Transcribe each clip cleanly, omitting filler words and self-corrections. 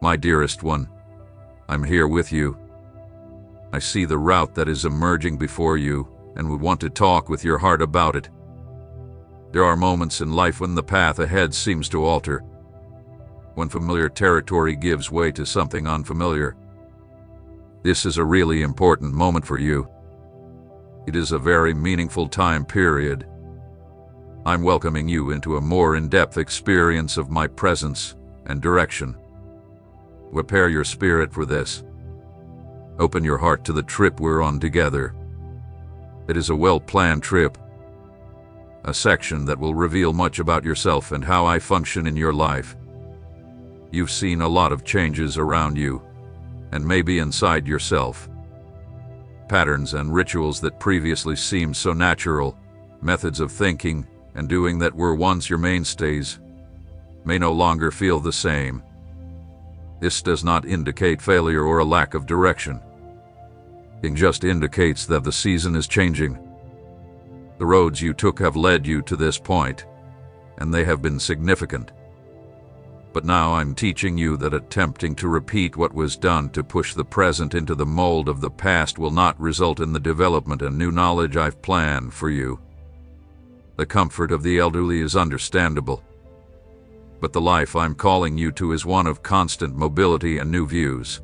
My dearest one, I'm here with you. I see the route that is emerging before you and would want to talk with your heart about it. There are moments in life when the path ahead seems to alter, when familiar territory gives way to something unfamiliar. This is a really important moment for you. It is a very meaningful time period. I'm welcoming you into a more in-depth experience of my presence and direction. Prepare your spirit for this. Open your heart to the trip we're on together. It is a well-planned trip, a section that will reveal much about yourself and how I function in your life. You've seen a lot of changes around you, and maybe inside yourself. Patterns and rituals that previously seemed so natural, methods of thinking and doing that were once your mainstays, may no longer feel the same. This does not indicate failure or a lack of direction. It just indicates that the season is changing. The roads you took have led you to this point, and they have been significant. But now I'm teaching you that attempting to repeat what was done to push the present into the mold of the past will not result in the development and new knowledge I've planned for you. The comfort of the elderly is understandable, but the life I'm calling you to is one of constant mobility and new views.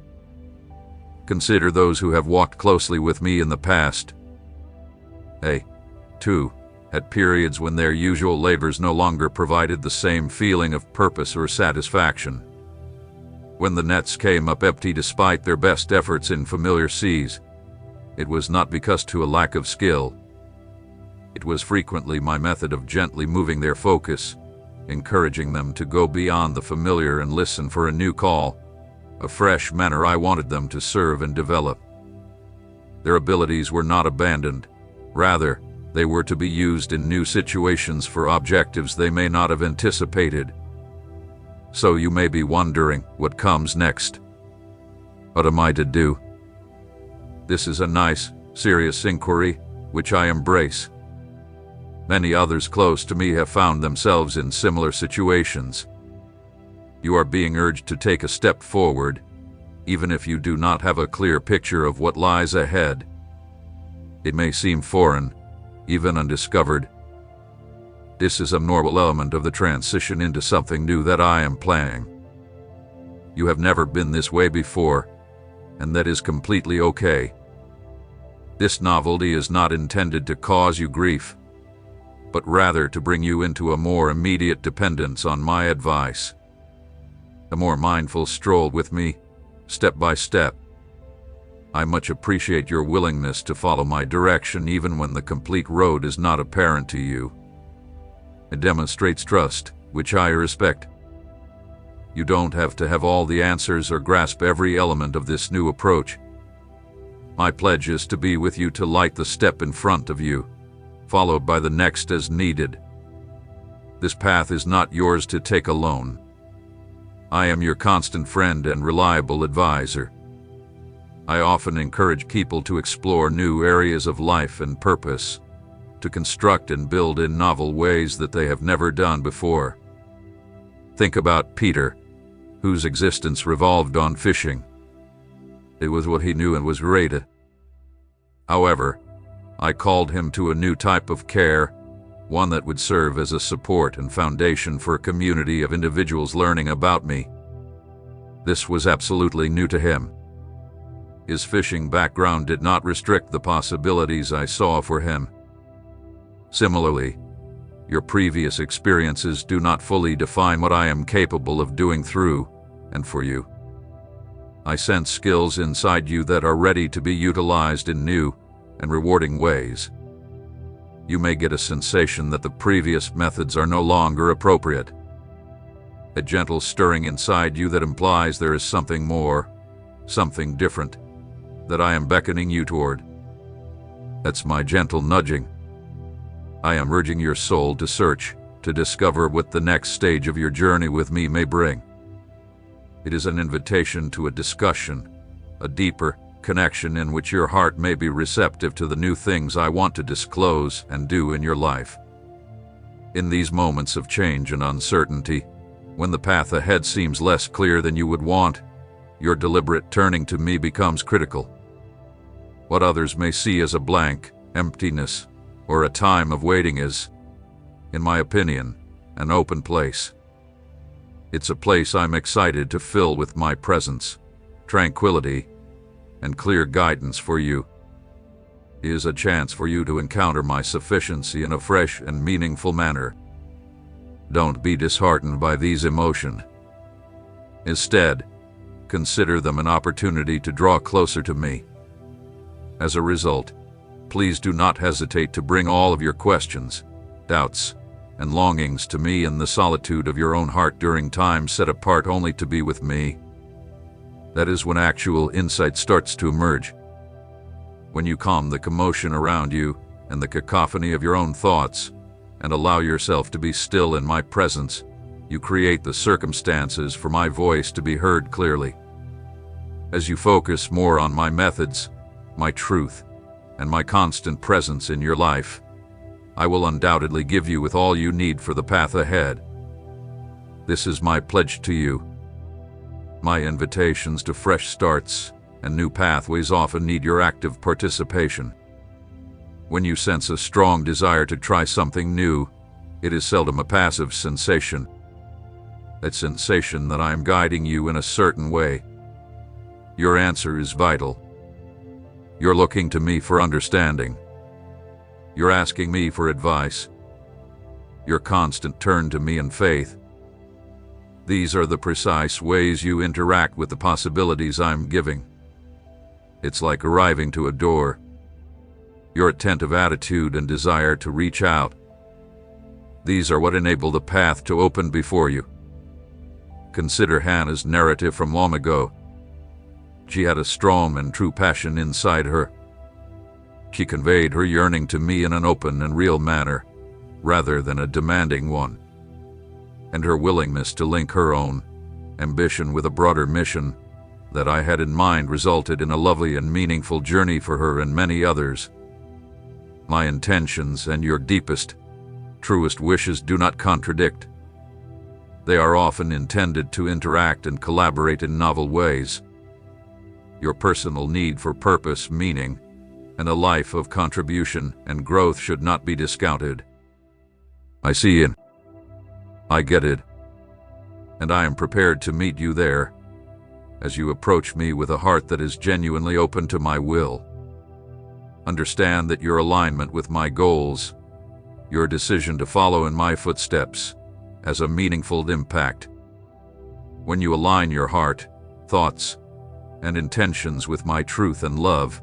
Consider those who have walked closely with me in the past. They, too, had periods when their usual labors no longer provided the same feeling of purpose or satisfaction. When the nets came up empty despite their best efforts in familiar seas, it was not because to a lack of skill. It was frequently my method of gently moving their focus, encouraging them to go beyond the familiar and listen for a new call, a fresh manner I wanted them to serve and develop. Their abilities were not abandoned. Rather, they were to be used in new situations for objectives they may not have anticipated. So you may be wondering what comes next. What am I to do? This is a nice, serious inquiry, which I embrace. Many others close to me have found themselves in similar situations. You are being urged to take a step forward, even if you do not have a clear picture of what lies ahead. It may seem foreign, even undiscovered. This is a normal element of the transition into something new that I am planning. You have never been this way before, and that is completely okay. This novelty is not intended to cause you grief, but rather to bring you into a more immediate dependence on my advice. A more mindful stroll with me, step by step. I much appreciate your willingness to follow my direction even when the complete road is not apparent to you. It demonstrates trust, which I respect. You don't have to have all the answers or grasp every element of this new approach. My pledge is to be with you to light the step in front of you, followed by the next as needed. This path is not yours to take alone. I am your constant friend and reliable advisor. I often encourage people to explore new areas of life and purpose, to construct and build in novel ways that they have never done before. Think about Peter, whose existence revolved on fishing. It was what he knew and was great at. However, I called him to a new type of care, one that would serve as a support and foundation for a community of individuals learning about me. This was absolutely new to him. His fishing background did not restrict the possibilities I saw for him. Similarly, your previous experiences do not fully define what I am capable of doing through and for you. I sense skills inside you that are ready to be utilized in new and rewarding ways. You may get a sensation that the previous methods are no longer appropriate. A gentle stirring inside you that implies there is something more, something different, that I am beckoning you toward. That's my gentle nudging. I am urging your soul to search, to discover what the next stage of your journey with me may bring. It is an invitation to a discussion, a deeper connection in which your heart may be receptive to the new things I want to disclose and do in your life. In these moments of change and uncertainty, when the path ahead seems less clear than you would want, your deliberate turning to me becomes critical. What others may see as a blank, emptiness, or a time of waiting is, in my opinion, an open place. It's a place I'm excited to fill with my presence, tranquility, and clear guidance for you. It is a chance for you to encounter my sufficiency in a fresh and meaningful manner. Don't be disheartened by these emotions. Instead, consider them an opportunity to draw closer to me. As a result, please do not hesitate to bring all of your questions, doubts, and longings to me in the solitude of your own heart during time set apart only to be with me. That is when actual insight starts to emerge. When you calm the commotion around you and the cacophony of your own thoughts, and allow yourself to be still in my presence, you create the circumstances for my voice to be heard clearly. As you focus more on my methods, my truth, and my constant presence in your life, I will undoubtedly give you with all you need for the path ahead. This is my pledge to you. My invitations to fresh starts and new pathways often need your active participation. When you sense a strong desire to try something new, it is seldom a passive sensation. A sensation that I am guiding you in a certain way. Your answer is vital. You're looking to me for understanding. You're asking me for advice. Your constant turn to me in faith. These are the precise ways you interact with the possibilities I'm giving. It's like arriving to a door. Your attentive attitude and desire to reach out. These are what enable the path to open before you. Consider Hannah's narrative from long ago. She had a strong and true passion inside her. She conveyed her yearning to me in an open and real manner, rather than a demanding one. And her willingness to link her own ambition with a broader mission that I had in mind resulted in a lovely and meaningful journey for her and many others. My intentions and your deepest, truest wishes do not contradict. They are often intended to interact and collaborate in novel ways. Your personal need for purpose, meaning, and a life of contribution and growth should not be discounted. I see it. I get it. And I am prepared to meet you there, as you approach me with a heart that is genuinely open to my will. Understand that your alignment with my goals, your decision to follow in my footsteps, has a meaningful impact. When you align your heart, thoughts, and intentions with my truth and love,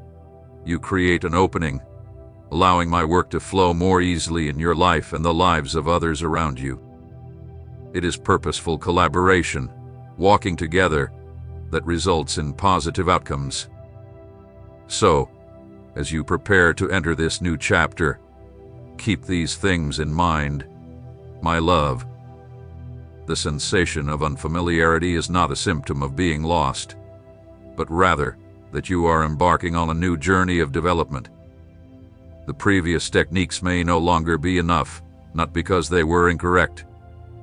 you create an opening, allowing my work to flow more easily in your life and the lives of others around you. It is purposeful collaboration, walking together, that results in positive outcomes. So, as you prepare to enter this new chapter, keep these things in mind. My love, the sensation of unfamiliarity is not a symptom of being lost, but rather that you are embarking on a new journey of development. The previous techniques may no longer be enough, not because they were incorrect,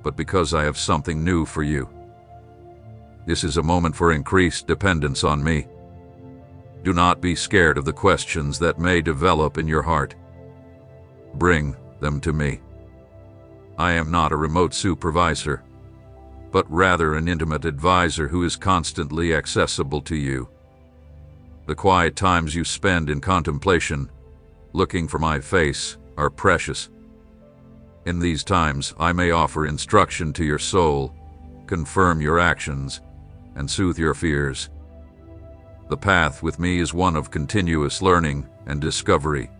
but because I have something new for you. This is a moment for increased dependence on me. Do not be scared of the questions that may develop in your heart. Bring them to me. I am not a remote supervisor, but rather an intimate advisor who is constantly accessible to you. The quiet times you spend in contemplation, looking for my face, are precious. In these times, I may offer instruction to your soul, confirm your actions, and soothe your fears. The path with me is one of continuous learning and discovery.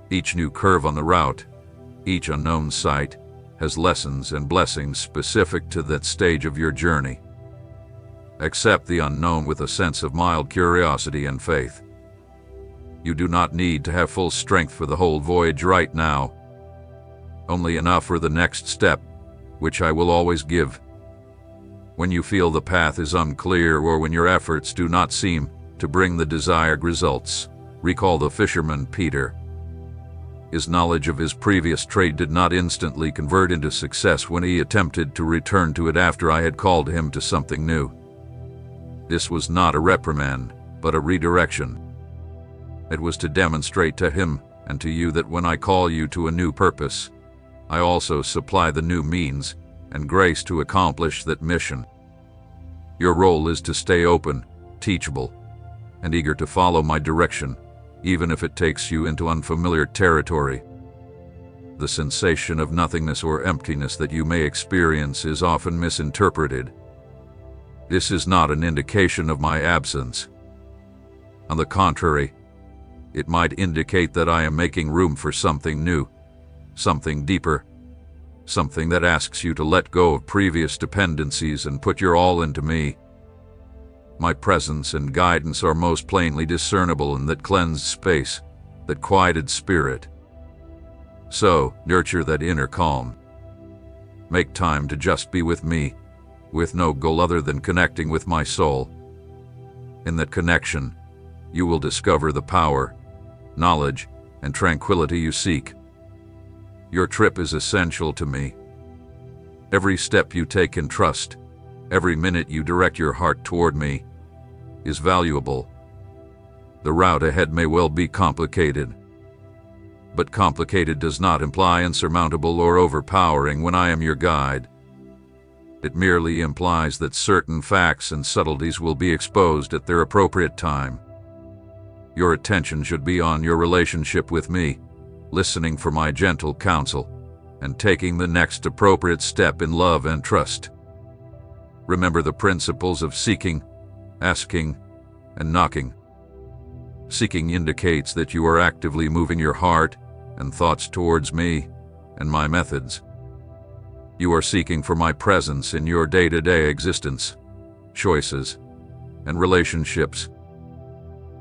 Each new curve on the route, each unknown sight, has lessons and blessings specific to that stage of your journey. Accept the unknown with a sense of mild curiosity and faith. You do not need to have full strength for the whole voyage right now. Only enough for the next step, which I will always give. When you feel the path is unclear or when your efforts do not seem to bring the desired results, recall the fisherman Peter. His knowledge of his previous trade did not instantly convert into success when he attempted to return to it after I had called him to something new. This was not a reprimand, but a redirection. It was to demonstrate to him and to you that when I call you to a new purpose, I also supply the new means and grace to accomplish that mission. Your role is to stay open, teachable, and eager to follow my direction, even if it takes you into unfamiliar territory. The sensation of nothingness or emptiness that you may experience is often misinterpreted. This is not an indication of my absence. On the contrary, it might indicate that I am making room for something new, something deeper, something that asks you to let go of previous dependencies and put your all into me. My presence and guidance are most plainly discernible in that cleansed space, that quieted spirit. So, nurture that inner calm. Make time to just be with me, with no goal other than connecting with my soul. In that connection, you will discover the power, knowledge, and tranquility you seek. Your trip is essential to me. Every step you take in trust, every minute you direct your heart toward me, is valuable. The route ahead may well be complicated, but complicated does not imply insurmountable or overpowering when I am your guide. It merely implies that certain facts and subtleties will be exposed at their appropriate time. Your attention should be on your relationship with me, listening for my gentle counsel, and taking the next appropriate step in love and trust. Remember the principles of seeking, asking, and knocking. Seeking indicates that you are actively moving your heart and thoughts towards me and my methods. You are seeking for my presence in your day-to-day existence, choices, and relationships.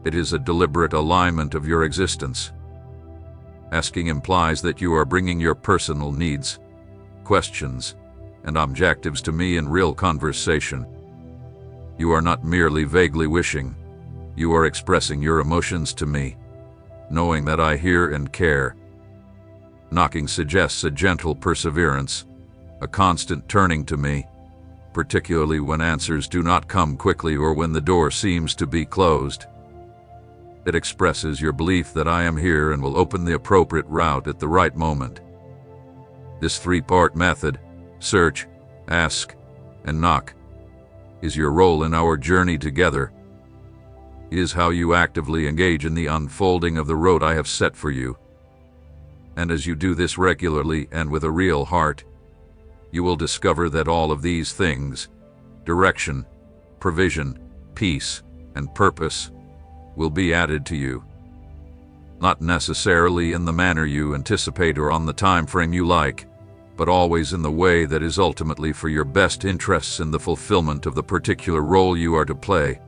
It is a deliberate alignment of your existence. Asking implies that you are bringing your personal needs, questions, and objectives to me in real conversation. You are not merely vaguely wishing. You are expressing your emotions to me, knowing that I hear and care. Knocking suggests a gentle perseverance, a constant turning to me, particularly when answers do not come quickly or when the door seems to be closed. It expresses your belief that I am here and will open the appropriate route at the right moment. This three-part method, search, ask, and knock, is your role in our journey together. It is how you actively engage in the unfolding of the road I have set for you. And as you do this regularly and with a real heart, you will discover that all of these things, direction, provision, peace, and purpose, will be added to you. Not necessarily in the manner you anticipate or on the time frame you like, but always in the way that is ultimately for your best interests in the fulfillment of the particular role you are to play.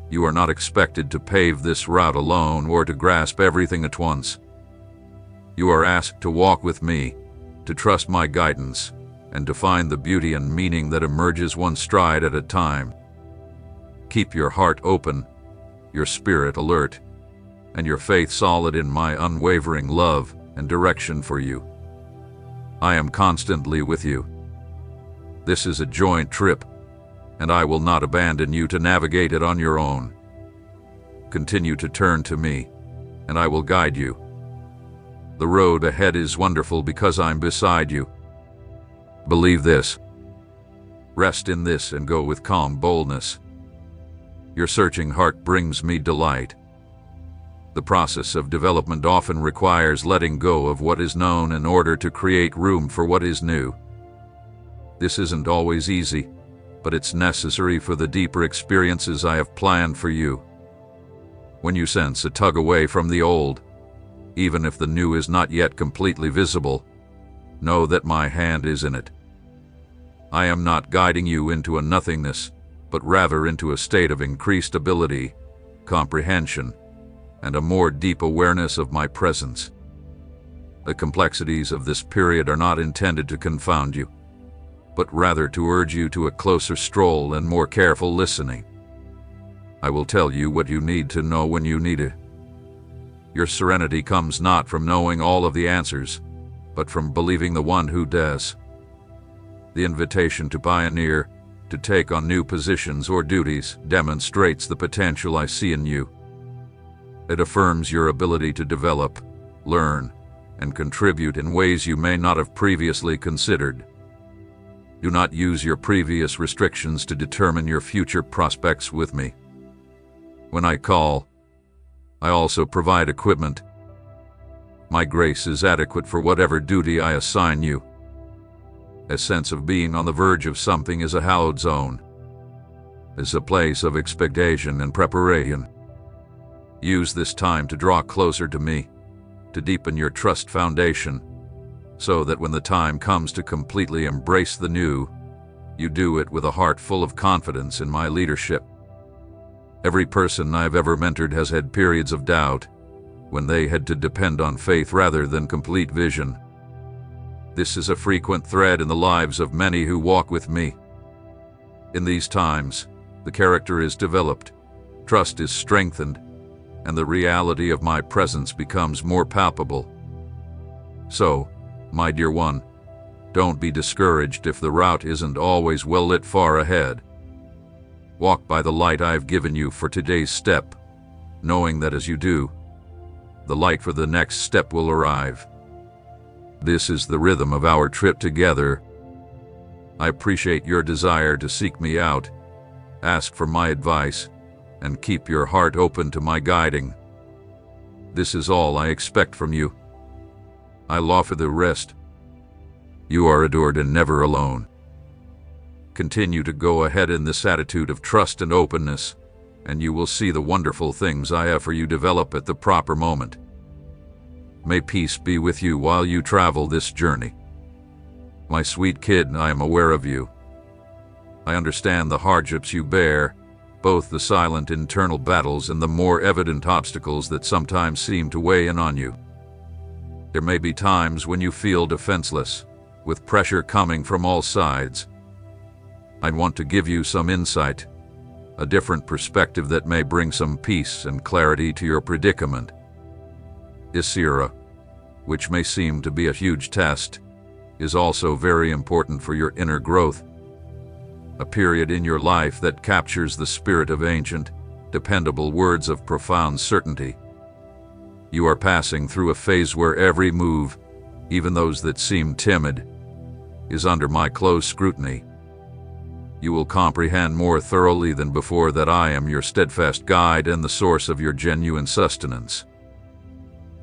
You are not expected to pave this route alone or to grasp everything at once. You are asked to walk with me, to trust my guidance, and to find the beauty and meaning that emerges one stride at a time. Keep your heart open, your spirit alert, and your faith solid in my unwavering love and direction for you. I am constantly with you. This is a joint trip, and I will not abandon you to navigate it on your own. Continue to turn to me, and I will guide you. The road ahead is wonderful because I'm beside you. Believe this. Rest in this and go with calm boldness. Your searching heart brings me delight. The process of development often requires letting go of what is known in order to create room for what is new. This isn't always easy, but it's necessary for the deeper experiences I have planned for you. When you sense a tug away from the old, even if the new is not yet completely visible, know that my hand is in it. I am not guiding you into a nothingness, but rather into a state of increased ability, comprehension, and a more deep awareness of my presence. The complexities of this period are not intended to confound you, but rather to urge you to a closer stroll and more careful listening. I will tell you what you need to know when you need it. Your serenity comes not from knowing all of the answers, but from believing the one who does. The invitation to pioneer, to take on new positions or duties demonstrates the potential I see in you. It affirms your ability to develop, learn, and contribute in ways you may not have previously considered. Do not use your previous restrictions to determine your future prospects with me. When I call, I also provide equipment. My grace is adequate for whatever duty I assign you. A sense of being on the verge of something is a hallowed zone, is a place of expectation and preparation. Use this time to draw closer to me, to deepen your trust foundation, so that when the time comes to completely embrace the new, you do it with a heart full of confidence in my leadership. Every person I've ever mentored has had periods of doubt, when they had to depend on faith rather than complete vision. This is a frequent thread in the lives of many who walk with me. In these times, the character is developed, trust is strengthened, and the reality of my presence becomes more palpable. So, my dear one, don't be discouraged if the route isn't always well lit far ahead. Walk by the light I've given you for today's step, knowing that as you do, the light for the next step will arrive. This is the rhythm of our trip together. I appreciate your desire to seek me out, ask for my advice, and keep your heart open to my guiding. This is all I expect from you. I'll offer the rest. You are adored and never alone. Continue to go ahead in this attitude of trust and openness, and you will see the wonderful things I have for you develop at the proper moment. May peace be with you while you travel this journey. My sweet kid, I am aware of you. I understand the hardships you bear, both the silent internal battles and the more evident obstacles that sometimes seem to weigh in on you. There may be times when you feel defenseless, with pressure coming from all sides. I want to give you some insight, a different perspective that may bring some peace and clarity to your predicament. This era, which may seem to be a huge test, is also very important for your inner growth. A period in your life that captures the spirit of ancient, dependable words of profound certainty. You are passing through a phase where every move, even those that seem timid, is under my close scrutiny. You will comprehend more thoroughly than before that I am your steadfast guide and the source of your genuine sustenance.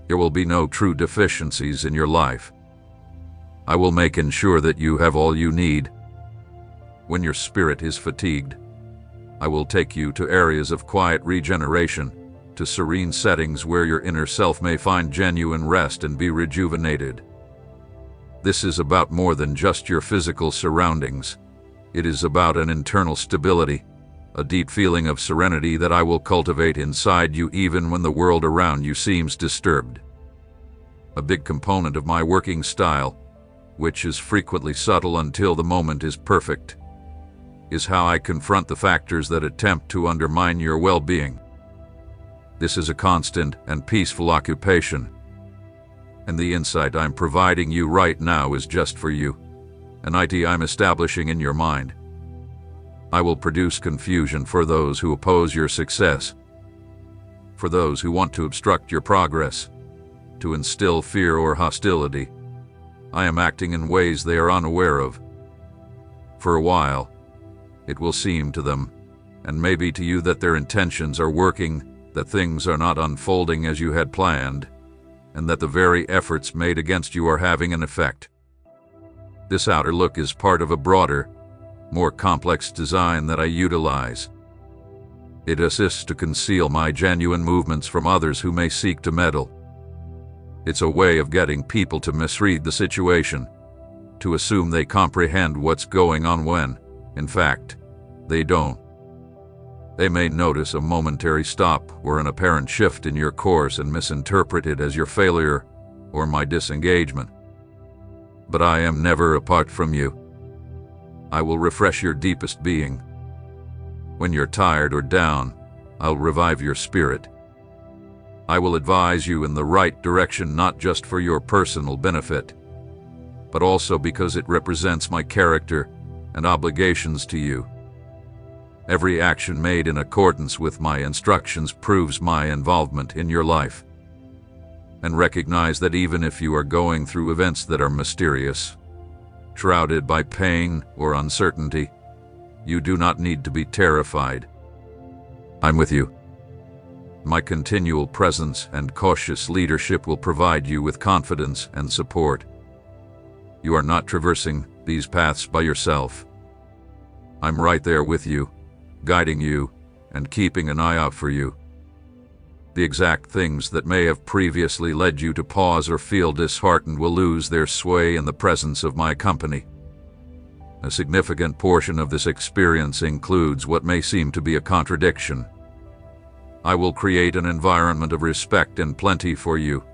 There will be no true deficiencies in your life. I will make ensure that you have all you need. When your spirit is fatigued, I will take you to areas of quiet regeneration, to serene settings where your inner self may find genuine rest and be rejuvenated. This is about more than just your physical surroundings. It is about an internal stability, a deep feeling of serenity that I will cultivate inside you even when the world around you seems disturbed. A big component of my working style, which is frequently subtle until the moment is perfect, is how I confront the factors that attempt to undermine your well-being. This is a constant and peaceful occupation, and the insight I'm providing you right now is just for you, an idea I'm establishing in your mind. I will produce confusion for those who oppose your success, for those who want to obstruct your progress, to instill fear or hostility. I am acting in ways they are unaware of. For a while, it will seem to them, and maybe to you, that their intentions are working, that things are not unfolding as you had planned, and that the very efforts made against you are having an effect. This outer look is part of a broader, more complex design that I utilize. It assists to conceal my genuine movements from others who may seek to meddle. It's a way of getting people to misread the situation, to assume they comprehend what's going on when, in fact, they don't. They may notice a momentary stop or an apparent shift in your course and misinterpret it as your failure or my disengagement. But I am never apart from you. I will refresh your deepest being. When you're tired or down, I'll revive your spirit. I will advise you in the right direction, not just for your personal benefit, but also because it represents my character and obligations to you. Every action made in accordance with my instructions proves my involvement in your life. And recognize that even if you are going through events that are mysterious, shrouded by pain or uncertainty, you do not need to be terrified. I'm with you. My continual presence and cautious leadership will provide you with confidence and support. You are not traversing these paths by yourself. I'm right there with you, guiding you and keeping an eye out for you. The exact things that may have previously led you to pause or feel disheartened will lose their sway in the presence of my company. A significant portion of this experience includes what may seem to be a contradiction. I will create an environment of respect and plenty for you,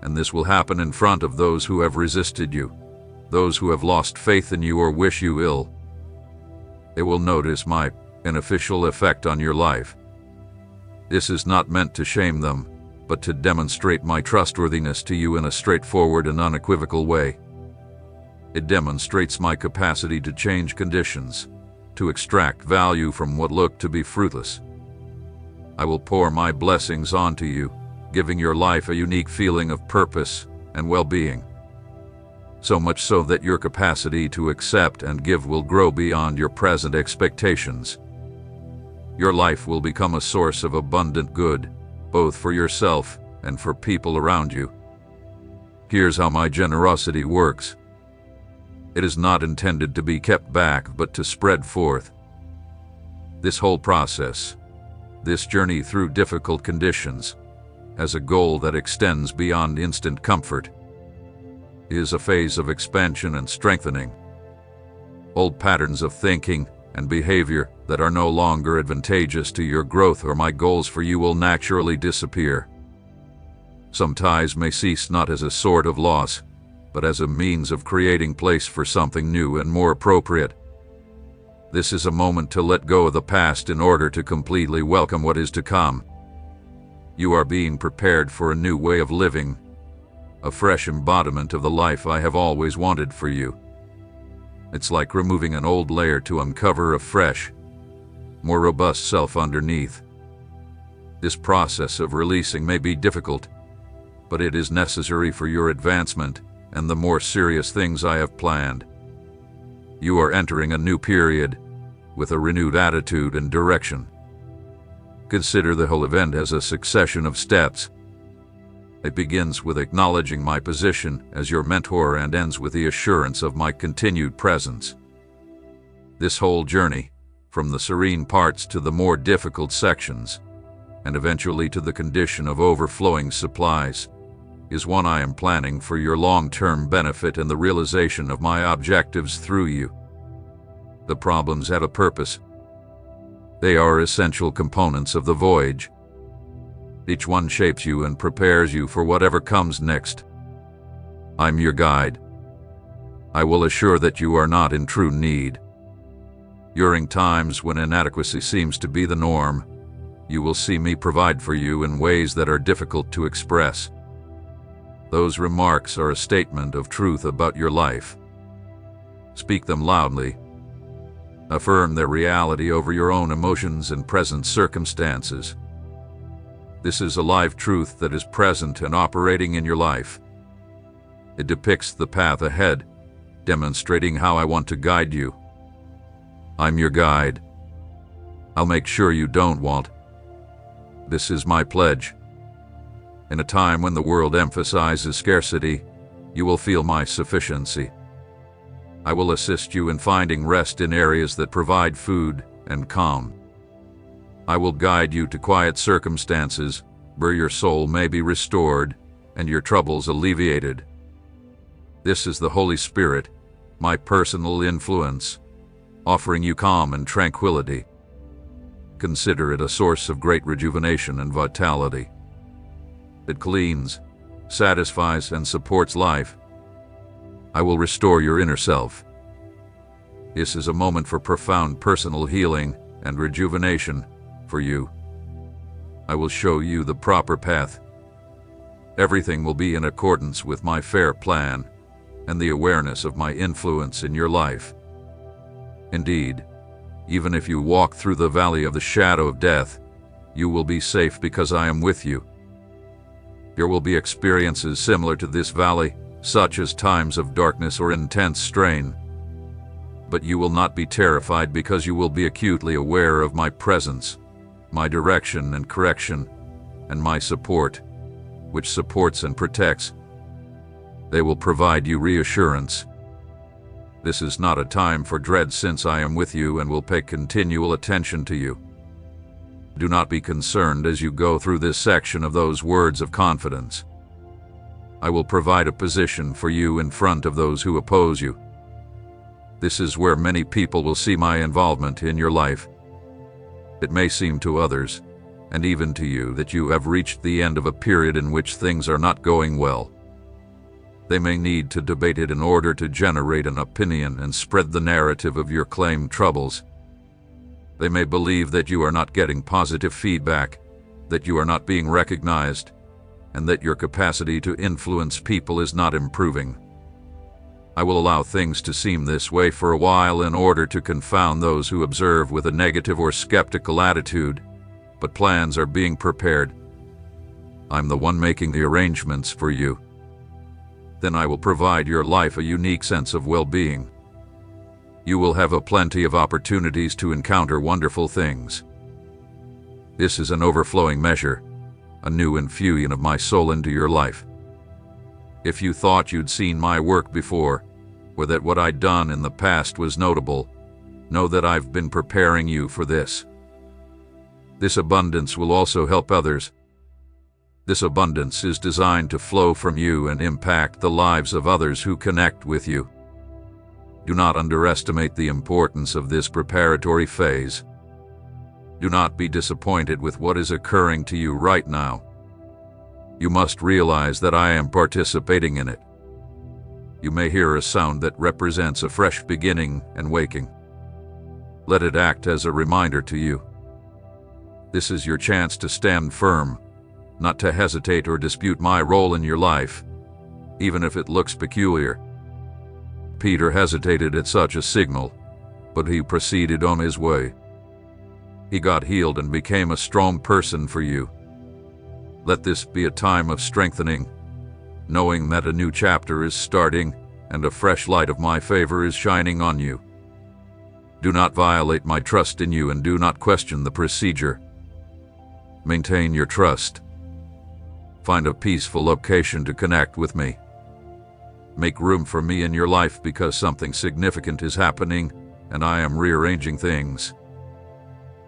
and this will happen in front of those who have resisted you, those who have lost faith in you or wish you ill. They will notice my beneficial effect on your life. This is not meant to shame them, but to demonstrate my trustworthiness to you in a straightforward and unequivocal way. It demonstrates my capacity to change conditions, to extract value from what looked to be fruitless. I will pour my blessings onto you, giving your life a unique feeling of purpose and well-being. So much so that your capacity to accept and give will grow beyond your present expectations. Your life will become a source of abundant good, both for yourself and for people around you. Here's how my generosity works. It is not intended to be kept back, but to spread forth. This whole process, this journey through difficult conditions, has a goal that extends beyond instant comfort. It is a phase of expansion and strengthening. Old patterns of thinking and behavior that are no longer advantageous to your growth or my goals for you will naturally disappear. Some ties may cease not as a sort of loss, but as a means of creating place for something new and more appropriate. This is a moment to let go of the past in order to completely welcome what is to come. You are being prepared for a new way of living, a fresh embodiment of the life I have always wanted for you. It's like removing an old layer to uncover a fresh, more robust self underneath. This process of releasing may be difficult, but it is necessary for your advancement and the more serious things I have planned. You are entering a new period with a renewed attitude and direction. Consider the whole event as a succession of steps. It begins with acknowledging my position as your mentor and ends with the assurance of my continued presence. This whole journey, from the serene parts to the more difficult sections, and eventually to the condition of overflowing supplies, is one I am planning for your long-term benefit and the realization of my objectives through you. The problems have a purpose. They are essential components of the voyage. Each one shapes you and prepares you for whatever comes next. I'm your guide. I will assure that you are not in true need. During times when inadequacy seems to be the norm, you will see me provide for you in ways that are difficult to express. Those remarks are a statement of truth about your life. Speak them loudly. Affirm their reality over your own emotions and present circumstances. This is a live truth that is present and operating in your life. It depicts the path ahead, demonstrating how I want to guide you. I'm your guide. I'll make sure you don't want. This is my pledge. In a time when the world emphasizes scarcity, you will feel my sufficiency. I will assist you in finding rest in areas that provide food and calm. I will guide you to quiet circumstances where your soul may be restored and your troubles alleviated. This is the Holy Spirit, my personal influence, offering you calm and tranquility. Consider it a source of great rejuvenation and vitality. It cleans, satisfies, and supports life. I will restore your inner self. This is a moment for profound personal healing and rejuvenation for you. I will show you the proper path. Everything will be in accordance with my fair plan and the awareness of my influence in your life. Indeed, Even if you walk through the valley of the shadow of death, you will be safe because I am with you. There will be experiences similar to this valley, such as times of darkness or intense strain. But you will not be terrified because you will be acutely aware of my presence, my direction and correction, and my support, which supports and protects. They will provide you reassurance. This is not a time for dread, since I am with you and will pay continual attention to you. Do not be concerned as you go through this section of those words of confidence. I will provide a position for you in front of those who oppose you. This is where many people will see my involvement in your life. It may seem to others, and even to you, that you have reached the end of a period in which things are not going well. They may need to debate it in order to generate an opinion and spread the narrative of your claimed troubles. They may believe that you are not getting positive feedback, that you are not being recognized, and that your capacity to influence people is not improving. I will allow things to seem this way for a while in order to confound those who observe with a negative or skeptical attitude, but plans are being prepared. I'm the one making the arrangements for you. Then I will provide your life a unique sense of well-being. You will have a plenty of opportunities to encounter wonderful things. This is an overflowing measure, a new infusion of my soul into your life. If you thought you'd seen my work before, or that what I'd done in the past was notable, know that I've been preparing you for this. This abundance will also help others. This abundance is designed to flow from you and impact the lives of others who connect with you. Do not underestimate the importance of this preparatory phase. Do not be disappointed with what is occurring to you right now. You must realize that I am participating in it. You may hear a sound that represents a fresh beginning and waking. Let it act as a reminder to you. This is your chance to stand firm, not to hesitate or dispute my role in your life, even if it looks peculiar. Peter hesitated at such a signal, but he proceeded on his way. He got healed and became a strong person for you. Let this be a time of strengthening, knowing that a new chapter is starting and a fresh light of my favor is shining on you. Do not violate my trust in you and do not question the procedure. Maintain your trust. Find a peaceful location to connect with me. Make room for me in your life because something significant is happening and I am rearranging things.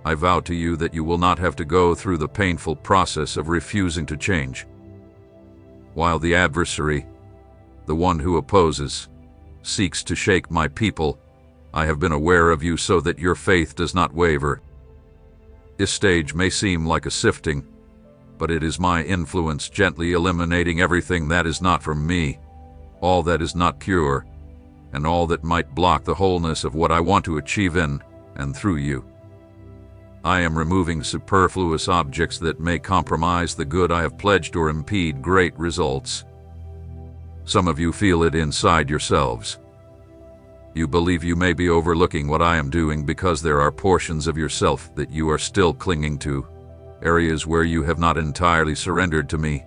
I vow to you that you will not have to go through the painful process of refusing to change. While the adversary, the one who opposes, seeks to shake my people, I have been aware of you so that your faith does not waver. This stage may seem like a sifting, but it is my influence gently eliminating everything that is not from me, all that is not pure, and all that might block the wholeness of what I want to achieve in and through you. I am removing superfluous objects that may compromise the good I have pledged or impede great results. Some of you feel it inside yourselves. You believe you may be overlooking what I am doing because there are portions of yourself that you are still clinging to, areas where you have not entirely surrendered to me,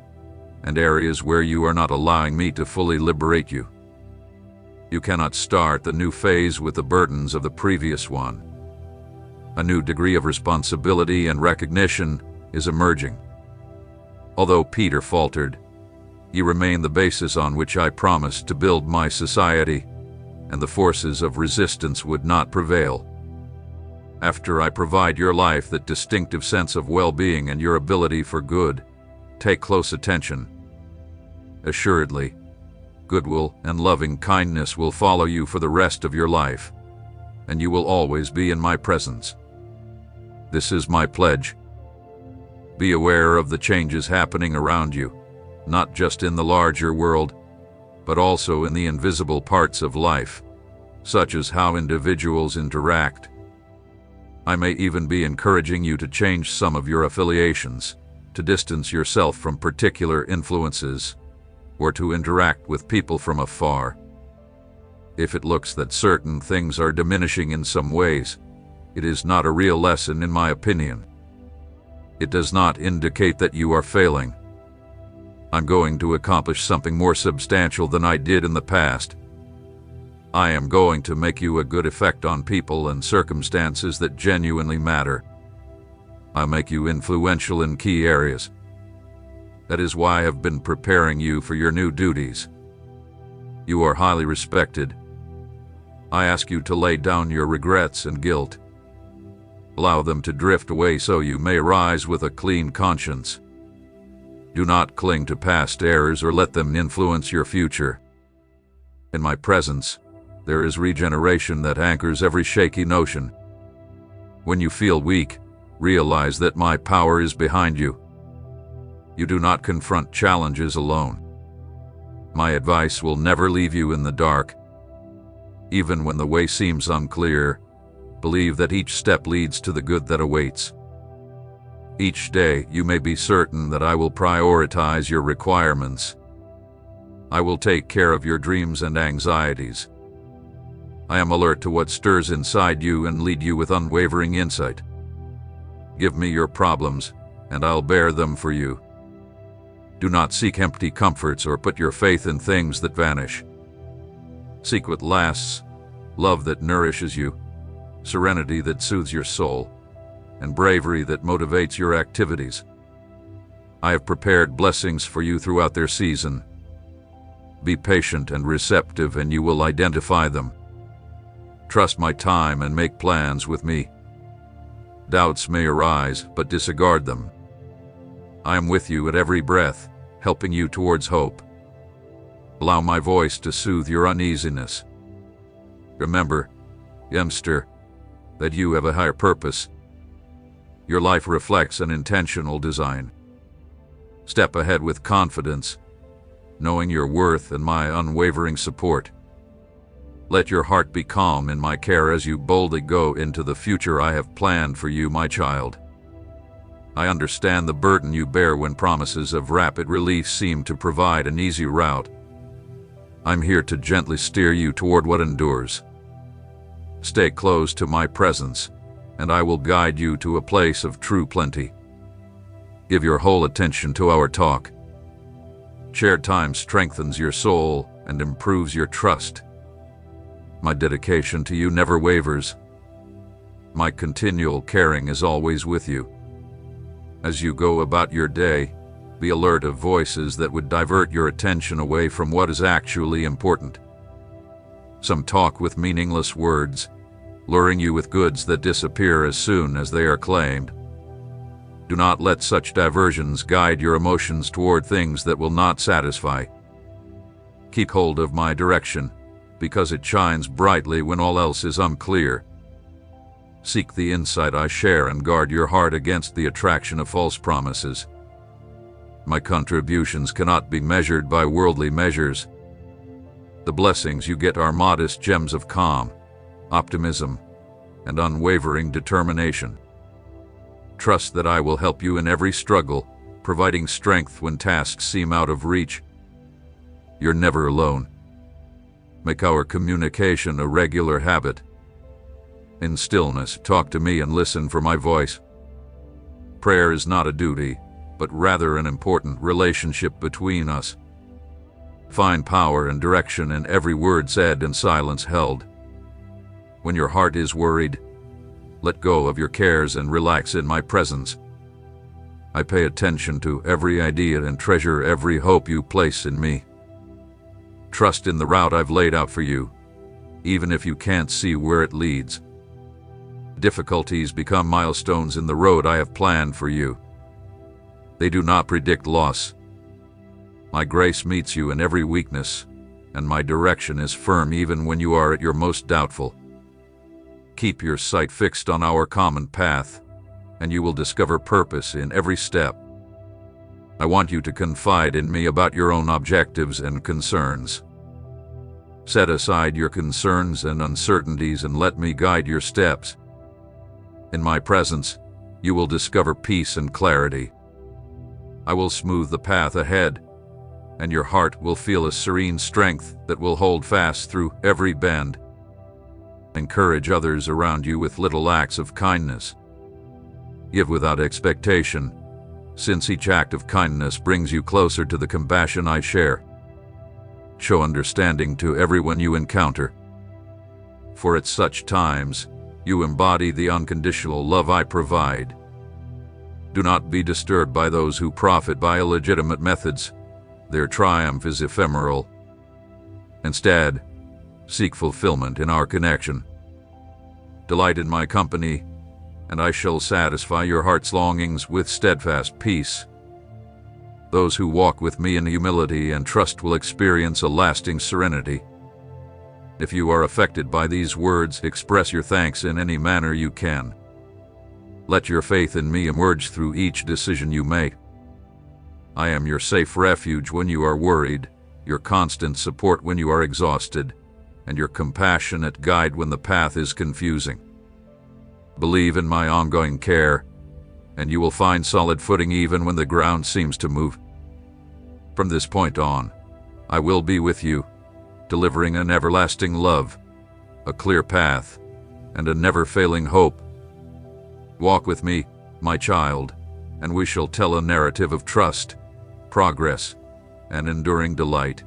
and areas where you are not allowing me to fully liberate you. You cannot start the new phase with the burdens of the previous one. A new degree of responsibility and recognition is emerging. Although Peter faltered, he remained the basis on which I promised to build my society, and the forces of resistance would not prevail. After I provide your life that distinctive sense of well-being and your ability for good, take close attention. Assuredly, goodwill and loving kindness will follow you for the rest of your life, and you will always be in my presence. This is my pledge. Be aware of the changes happening around you, not just in the larger world, but also in the invisible parts of life, such as how individuals interact. I may even be encouraging you to change some of your affiliations, to distance yourself from particular influences, or to interact with people from afar. If it looks that certain things are diminishing in some ways, It is not a real lesson in my opinion. It does not indicate that you are failing. I'm going to accomplish something more substantial than I did in the past. I am going to make you a good effect on people and circumstances that genuinely matter. I'll make you influential in key areas. That is why I have been preparing you for your new duties. You are highly respected. I ask you to lay down your regrets and guilt. Allow them to drift away so you may rise with a clean conscience. Do not cling to past errors or let them influence your future. In my presence, there is regeneration that anchors every shaky notion. When you feel weak, realize that my power is behind you. You do not confront challenges alone. My advice will never leave you in the dark. Even when the way seems unclear, believe that each step leads to the good that awaits. Each day, you may be certain that I will prioritize your requirements. I will take care of your dreams and anxieties. I am alert to what stirs inside you and lead you with unwavering insight. Give me your problems, and I'll bear them for you. Do not seek empty comforts or put your faith in things that vanish. Seek what lasts, love that nourishes you, serenity that soothes your soul, and bravery that motivates your activities. I have prepared blessings for you throughout their season. Be patient and receptive, and you will identify them. Trust my time and make plans with me. Doubts may arise, but disregard them. I am with you at every breath, helping you towards hope. Allow my voice to soothe your uneasiness. Remember, youngster, that you have a higher purpose. Your life reflects an intentional design. Step ahead with confidence, knowing your worth and my unwavering support. Let your heart be calm in my care as you boldly go into the future I have planned for you, my child. I understand the burden you bear when promises of rapid relief seem to provide an easy route. I'm here to gently steer you toward what endures. Stay close to my presence, and I will guide you to a place of true plenty. Give your whole attention to our talk. Shared time strengthens your soul and improves your trust. My dedication to you never wavers. My continual caring is always with you. As you go about your day, be alert of voices that would divert your attention away from what is actually important. Some talk with meaningless words, luring you with goods that disappear as soon as they are claimed. Do not let such diversions guide your emotions toward things that will not satisfy. Keep hold of my direction, because it shines brightly when all else is unclear. Seek the insight I share and guard your heart against the attraction of false promises. My contributions cannot be measured by worldly measures. The blessings you get are modest gems of calm, optimism, and unwavering determination. Trust that I will help you in every struggle, providing strength when tasks seem out of reach. You're never alone. Make our communication a regular habit. In stillness, talk to me and listen for my voice. Prayer is not a duty, but rather an important relationship between us. Find power and direction in every word said and silence held. When your heart is worried, let go of your cares and relax in my presence. I pay attention to every idea and treasure every hope you place in me. Trust in the route I've laid out for you, even if you can't see where it leads. Difficulties become milestones in the road I have planned for you. They do not predict loss. My grace meets you in every weakness, and my direction is firm even when you are at your most doubtful. Keep your sight fixed on our common path, and you will discover purpose in every step. I want you to confide in me about your own objectives and concerns. Set aside your concerns and uncertainties and let me guide your steps. In my presence, you will discover peace and clarity. I will smooth the path ahead, and your heart will feel a serene strength that will hold fast through every bend. Encourage others around you with little acts of kindness. Give without expectation, since each act of kindness brings you closer to the compassion I share. Show understanding to everyone you encounter, for at such times you embody the unconditional love I provide. Do not be disturbed by those who profit by illegitimate methods. Their triumph is ephemeral. Instead, seek fulfillment in our connection. Delight in my company, and I shall satisfy your heart's longings with steadfast peace. Those who walk with me in humility and trust will experience a lasting serenity. If you are affected by these words, express your thanks in any manner you can. Let your faith in me emerge through each decision you make. I am your safe refuge when you are worried, your constant support when you are exhausted, and your compassionate guide when the path is confusing. Believe in my ongoing care, and you will find solid footing even when the ground seems to move. From this point on, I will be with you, delivering an everlasting love, a clear path, and a never-failing hope. Walk with me, my child, and we shall tell a narrative of trust, progress, and enduring delight.